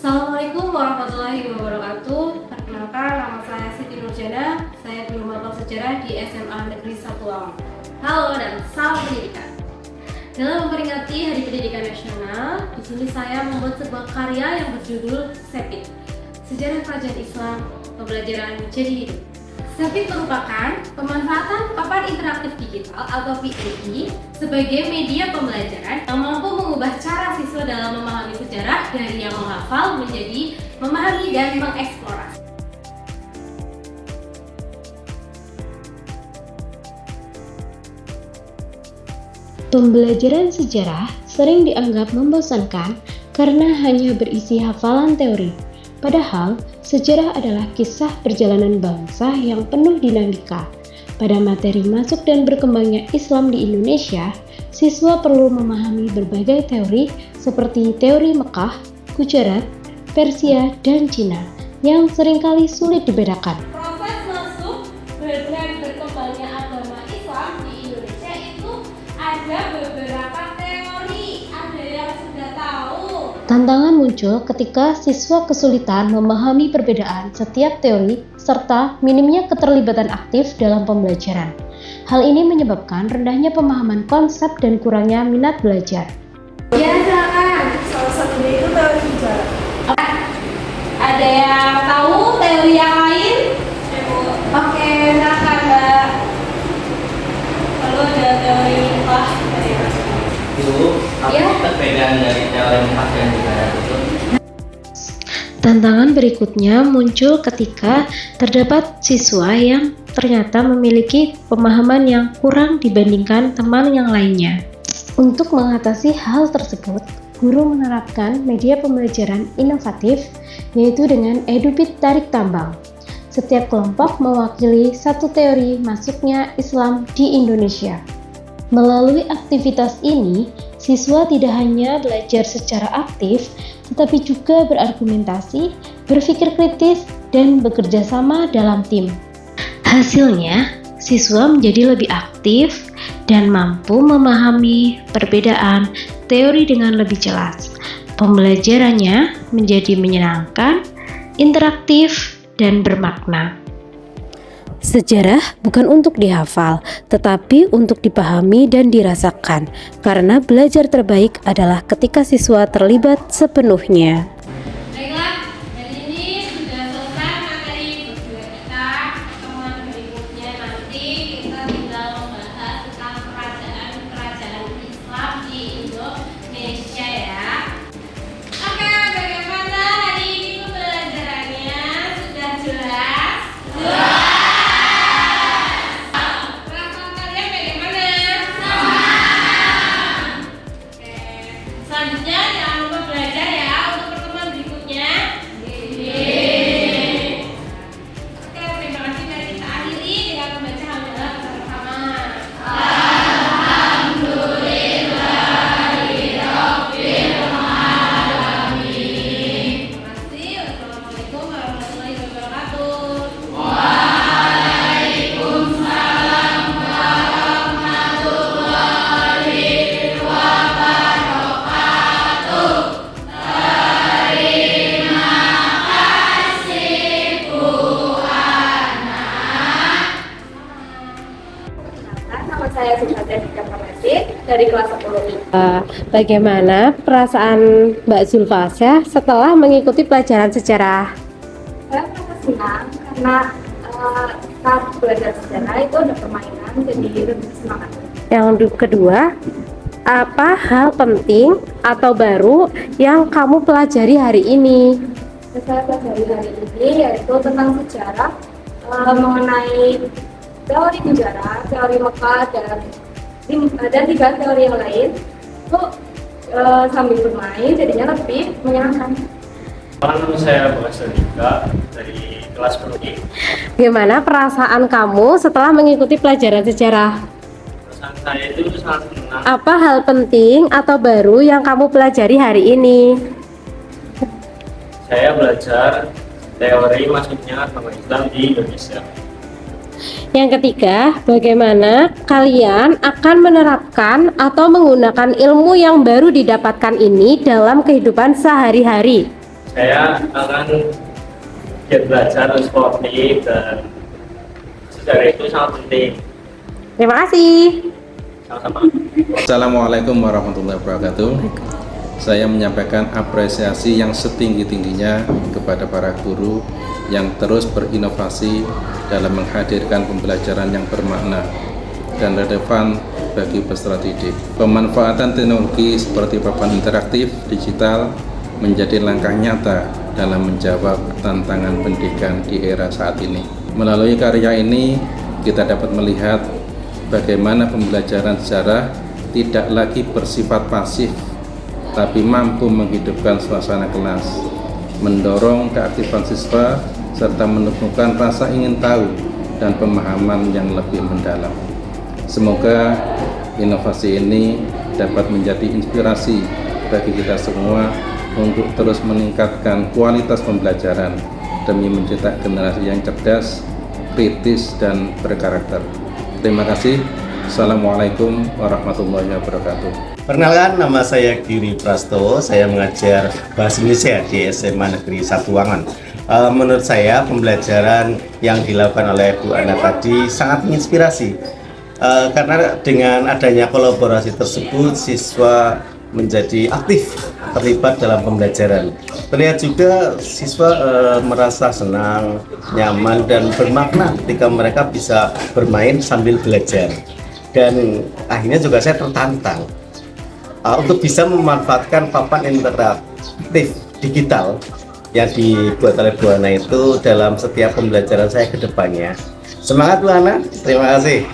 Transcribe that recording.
Assalamualaikum warahmatullahi wabarakatuh. Perkenalkan, nama saya Siti Nurjana. Saya guru mata sejarah di SMA Negeri 1 Lawang. Halo dan salam pendidikan. Dalam memperingati Hari Pendidikan Nasional, di sini saya membuat sebuah karya yang berjudul Sepit, Sejarah Kerajaan Islam, Pembelajaran Jadi Hidup. Sepit merupakan pemanfaatan papan interaktif digital atau PID sebagai media pembelajaran yang mampu mengubah cara siswa dalam memahami sejarah dari yang menghafal menjadi memahami dan mengeksplorasi. Pembelajaran sejarah sering dianggap membosankan karena hanya berisi hafalan teori. Padahal, sejarah adalah kisah perjalanan bangsa yang penuh dinamika. Pada materi masuk dan berkembangnya Islam di Indonesia, siswa perlu memahami berbagai teori seperti teori Mekah, Gujarat, Persia, dan Cina yang seringkali sulit dibedakan. Proses masuk dan berkembangnya agama Islam di Indonesia itu ada beberapa teori, ada yang sudah tahu. Tantangan muncul ketika siswa kesulitan memahami perbedaan setiap teori serta minimnya keterlibatan aktif dalam pembelajaran. Hal ini menyebabkan rendahnya pemahaman konsep dan kurangnya minat belajar. Ya, silakan. Salah satunya itu teori sejarah. Ada yang tahu teori yang lain? Oke, silakan Mbak. Lalu ada teori apa? Itu apa Ya. perbedaan dari teori Mekah dan Gujarat itu? Tantangan berikutnya muncul ketika terdapat siswa yang ternyata memiliki pemahaman yang kurang dibandingkan teman yang lainnya. Untuk mengatasi hal tersebut, guru menerapkan media pembelajaran inovatif, yaitu dengan EduBit tarik tambang. Setiap kelompok mewakili satu teori masuknya Islam di Indonesia. Melalui aktivitas ini, siswa tidak hanya belajar secara aktif, tetapi juga berargumentasi, berpikir kritis, dan bekerja sama dalam tim. Hasilnya, siswa menjadi lebih aktif dan mampu memahami perbedaan teori dengan lebih jelas. Pembelajarannya menjadi menyenangkan, interaktif, dan bermakna. Sejarah bukan untuk dihafal, tetapi untuk dipahami dan dirasakan, karena belajar terbaik adalah ketika siswa terlibat sepenuhnya. Baiklah, dari ini sudah selesai materi berdua kita. Pertemuan berikutnya nanti kita tinggal membahas tentang kerajaan Islam di Indonesia ya. Oke, bagaimana hari ini pembelajarannya? Sudah jelas? Jelas! Perasaan kalian bagaimana? Oke, selanjutnya jangan lupa belajar ya untuk pertemuan berikutnya. Oke, terima kasih. Mari kita akhiri dengan membaca hamdalah bersama-sama. Terima kasih. Wassalamualaikum warahmatullahi wabarakatuh. Nama saya Zulfatan dari kelas 10. Bagaimana perasaan Mbak Zulfasya setelah mengikuti pelajaran sejarah? Saya merasa senang karena saat belajar sejarah itu ada permainan, jadi lebih semangat. Yang kedua, apa hal penting atau baru yang kamu pelajari hari ini? Yang saya pelajari hari ini yaitu tentang sejarah mengenai teori Gujarat, teori Mekah, dan 3 teori yang lain. Itu sambil bermain jadinya lebih menyenangkan. Nama saya Basel juga dari kelas 10. Bagaimana perasaan kamu setelah mengikuti pelajaran sejarah? Perasaan saya itu sangat senang. Apa hal penting atau baru yang kamu pelajari hari ini? Saya belajar teori masuknya agama Islam di Indonesia. Yang ketiga, bagaimana kalian akan menerapkan atau menggunakan ilmu yang baru didapatkan ini dalam kehidupan sehari-hari? Saya akan giat belajar sportif dan sejarah itu sangat penting. Terima kasih. Sama-sama. Assalamualaikum warahmatullahi wabarakatuh. Saya menyampaikan apresiasi yang setinggi-tingginya kepada para guru yang terus berinovasi dalam menghadirkan pembelajaran yang bermakna dan relevan bagi peserta didik. Pemanfaatan teknologi seperti papan interaktif digital menjadi langkah nyata dalam menjawab tantangan pendidikan di era saat ini. Melalui karya ini, kita dapat melihat bagaimana pembelajaran sejarah tidak lagi bersifat pasif, tapi mampu menghidupkan suasana kelas, mendorong keaktifan siswa, serta menumbuhkan rasa ingin tahu dan pemahaman yang lebih mendalam. Semoga inovasi ini dapat menjadi inspirasi bagi kita semua untuk terus meningkatkan kualitas pembelajaran demi mencetak generasi yang cerdas, kritis, dan berkarakter. Terima kasih. Assalamualaikum warahmatullahi wabarakatuh. Perkenalkan, nama saya Giri Prasto. Saya mengajar Bahasa Indonesia di SMA Negeri 1 Wangan. Menurut saya pembelajaran yang dilakukan oleh Bu Ana tadi sangat menginspirasi. Karena dengan adanya kolaborasi tersebut, siswa menjadi aktif terlibat dalam pembelajaran. Terlihat juga siswa merasa senang, nyaman, dan bermakna ketika mereka bisa bermain sambil belajar. Dan akhirnya juga saya tertantang untuk bisa memanfaatkan papan interaktif digital yang dibuat oleh Bu Ana itu dalam setiap pembelajaran saya ke depannya. Semangat Bu Ana, terima kasih.